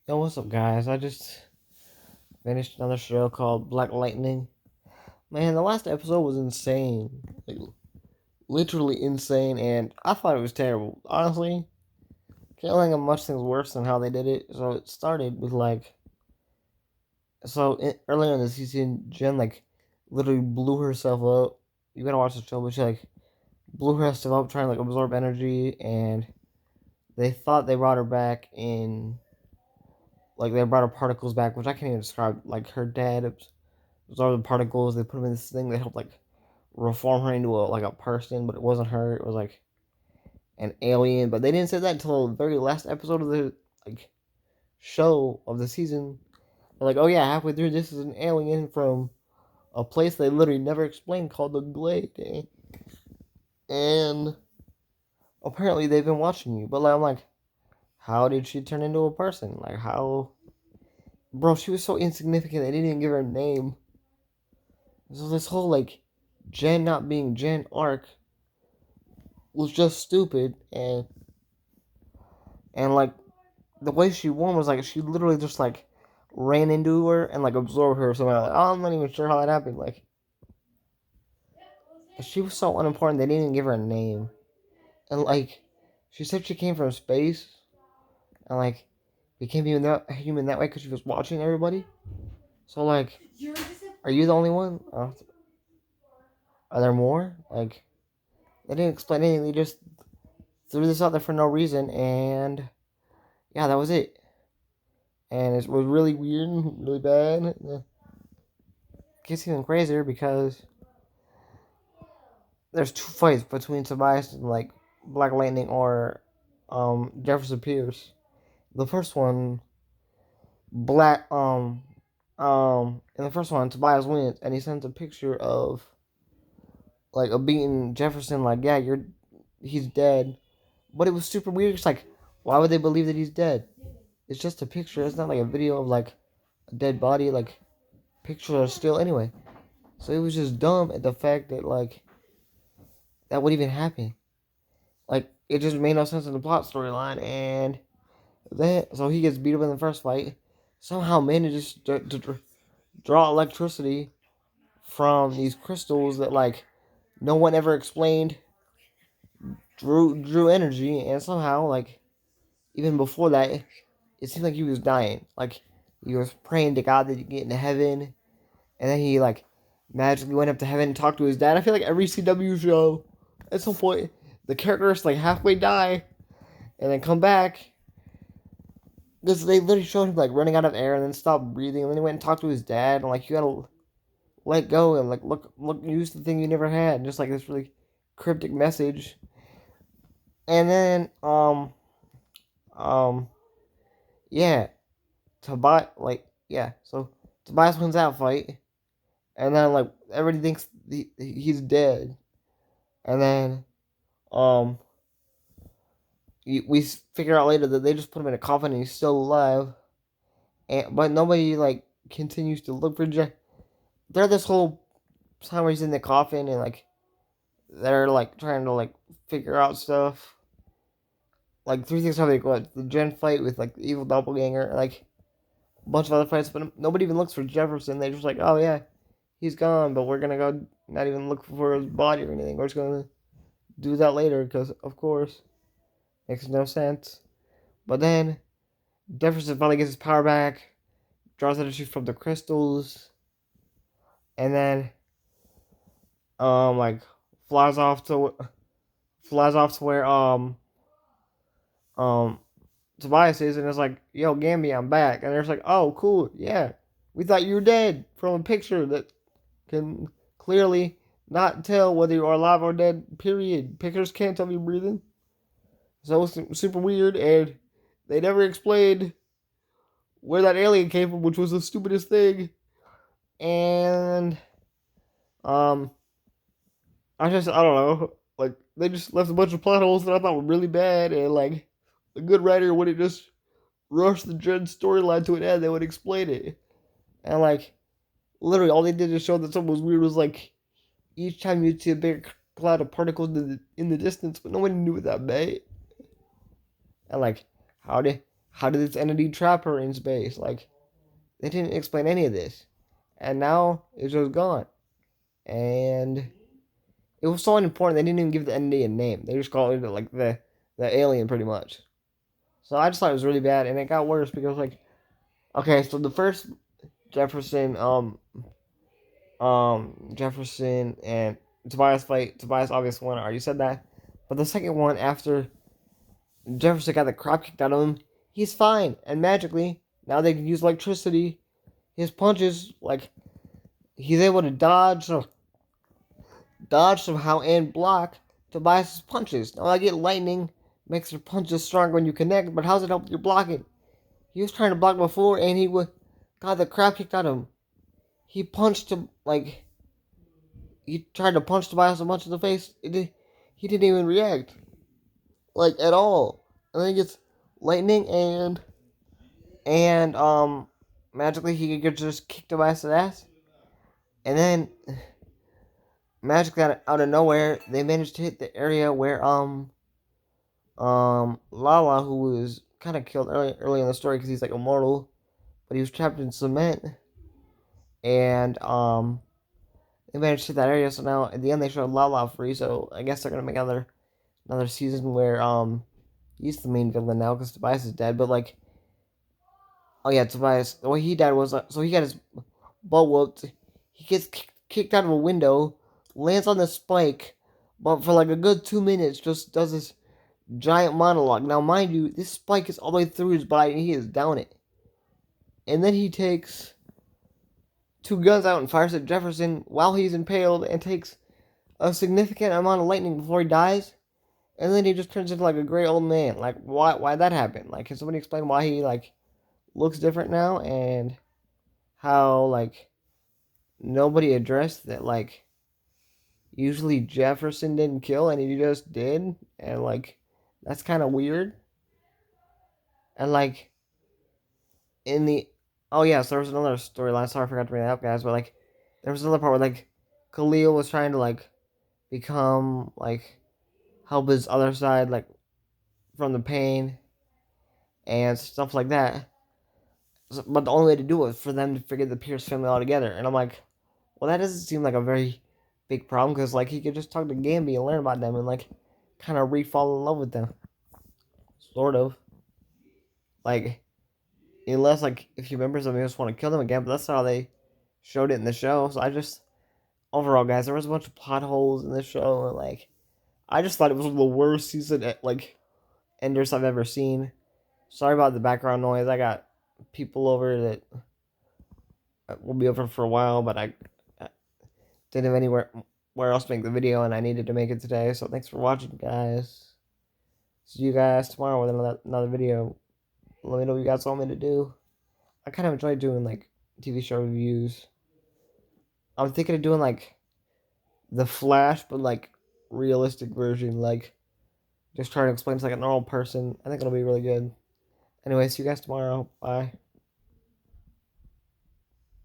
Yo, what's up, guys? I just finished another show called Black Lightning. Man, the last episode was insane. Like, literally insane, and I thought it was terrible. Honestly, can't think of much things worse than how they did it. So it started with, earlier in the season, Jen, literally blew herself up. You gotta watch the show, but she, blew herself up trying to, absorb energy, and they thought they brought her back in, they brought her particles back, which I can't even describe. Like, her dad absorbed the particles. They put them in this thing that helped reform her into a person, but it wasn't her. It was an alien. But they didn't say that until the very last episode of the like show of the season. They're like, oh yeah, halfway through, this is an alien from a place they literally never explained called the Glade, and apparently they've been watching you. But I'm like, how did she turn into a person? Like how, bro? She was so insignificant. They didn't even give her a name. So this whole Jen not being Jen arc was just stupid, and the way she won was she literally just ran into her and absorbed her or something. I'm not even sure how that happened. She was so unimportant they didn't even give her a name. And she said she came from space and became human that way because she was watching everybody. So are you the only one? Are there more? They didn't explain anything. They just threw this out there for no reason, and yeah, that was it. And it was really weird, really bad. It gets even crazier because there's two fights between Tobias and Black Lightning or Jefferson Pierce. The first one, Black in the first one, Tobias wins and he sends a picture of a beaten Jefferson. Yeah, he's dead. But it was super weird. It's why would they believe that he's dead? It's just a picture. It's not a video of a dead body. Pictures are still anyway. So it was just dumb at the fact that that would even happen. It just made no sense in the plot storyline, and then so he gets beat up in the first fight. Somehow manages to draw electricity from these crystals that no one ever explained. Drew energy, and somehow even before that, it seemed like he was dying. He was praying to God that he'd get into heaven, and then he magically went up to heaven and talked to his dad. I feel like every CW show, at some point, the characters halfway die and then come back because they literally showed him running out of air and then stopped breathing, and then he went and talked to his dad and you gotta let go and look use the thing you never had, and just this really cryptic message. And then um yeah, Tobias so Tobias wins that fight, and then everybody thinks he's dead, and then um we figure out later that they just put him in a coffin and he's still alive, but nobody continues to look for Jack. They're this whole time where he's in the coffin and they're trying to figure out stuff. Three things how they go. The Jen fight with the evil doppelganger, a bunch of other fights, but nobody even looks for Jefferson. They're just oh yeah, he's gone, but we're gonna go not even look for his body or anything. We're just gonna do that later because of course makes no sense. But then Jefferson finally gets his power back, draws energy from the crystals, and then like flies off to where um Tobias is, and it's yo, Gambi, I'm back. And they're just oh, cool, yeah. We thought you were dead from a picture that can clearly not tell whether you are alive or dead, period. Pictures can't tell me breathing. So it's super weird, and they never explained where that alien came from, which was the stupidest thing. And um I don't know. They just left a bunch of plot holes that I thought were really bad, and a good writer would have just rushed the Jen storyline to an end. They would explain it, and literally all they did to show that something was weird was each time you'd see a big cloud of particles in the distance, but nobody knew what that meant. And how how did this entity trap her in space? Like, they didn't explain any of this. And now it's just gone. And it was so unimportant, they didn't even give the entity a name. They just called it like the alien pretty much. So I just thought it was really bad, and it got worse because like, okay, so the first Jefferson, Jefferson and Tobias fight, Tobias obviously won. I already said that, but the second one after Jefferson got the crap kicked out of him, he's fine, and magically now they can use electricity. His punches, like he's able to dodge somehow and block Tobias's punches. Now I get lightning makes your punches stronger when you connect, but how's it help your blocking? He was trying to block before, and got the crap kicked out of him. He punched him like he tried to punch Tobias a bunch in the face. He didn't even react like at all. And then he gets lightning and magically he could just kick Tobias' ass. And then magically out of nowhere they managed to hit the area where Lala, who was kind of killed early in the story because he's like immortal, but he was trapped in cement, and they managed to hit that area. So now at the end they showed Lala free. So I guess they're gonna make another season where he's the main villain now because Tobias is dead. But like, oh yeah, Tobias, the way he died was so he got his butt whooped. He gets kicked out of a window, lands on the spike, but for like a good 2 minutes just does this giant monologue. Now, mind you, this spike is all the way through his body and he is down it. And then he takes two guns out and fires at Jefferson while he's impaled and takes a significant amount of lightning before he dies. And then he just turns into like a gray old man. Like, why that happen? Like, can somebody explain why he like looks different now and how like nobody addressed that like usually Jefferson didn't kill and he just did, and like that's kind of weird. And like in the oh yeah, so there was another storyline. Sorry, I forgot to bring that up, guys. But like there was another part where like Khalil was trying to like become like help his other side like from the pain and stuff like that. So, but the only way to do it was for them to forget the Pierce family altogether. And I'm like, well, that doesn't seem like a very big problem because like he could just talk to Gambi and learn about them and like kind of re-fall in love with them, sort of. Like unless like if he remembers them, he just want to kill them again. But that's not how they showed it in the show. So I just overall, guys, there was a bunch of plot holes in the show, and like I just thought it was the worst season at like Enders I've ever seen. Sorry about the background noise. I got people over that will be over for a while, but I didn't have anywhere where else to make the video, and I needed to make it today. So thanks for watching, guys. See you guys tomorrow with another video. Let me know what you guys want me to do. I kind of enjoy doing like TV show reviews. I'm thinking of doing like the Flash, but like realistic version, like just trying to explain to like a normal person. I think it'll be really good. Anyway, see you guys tomorrow. Bye.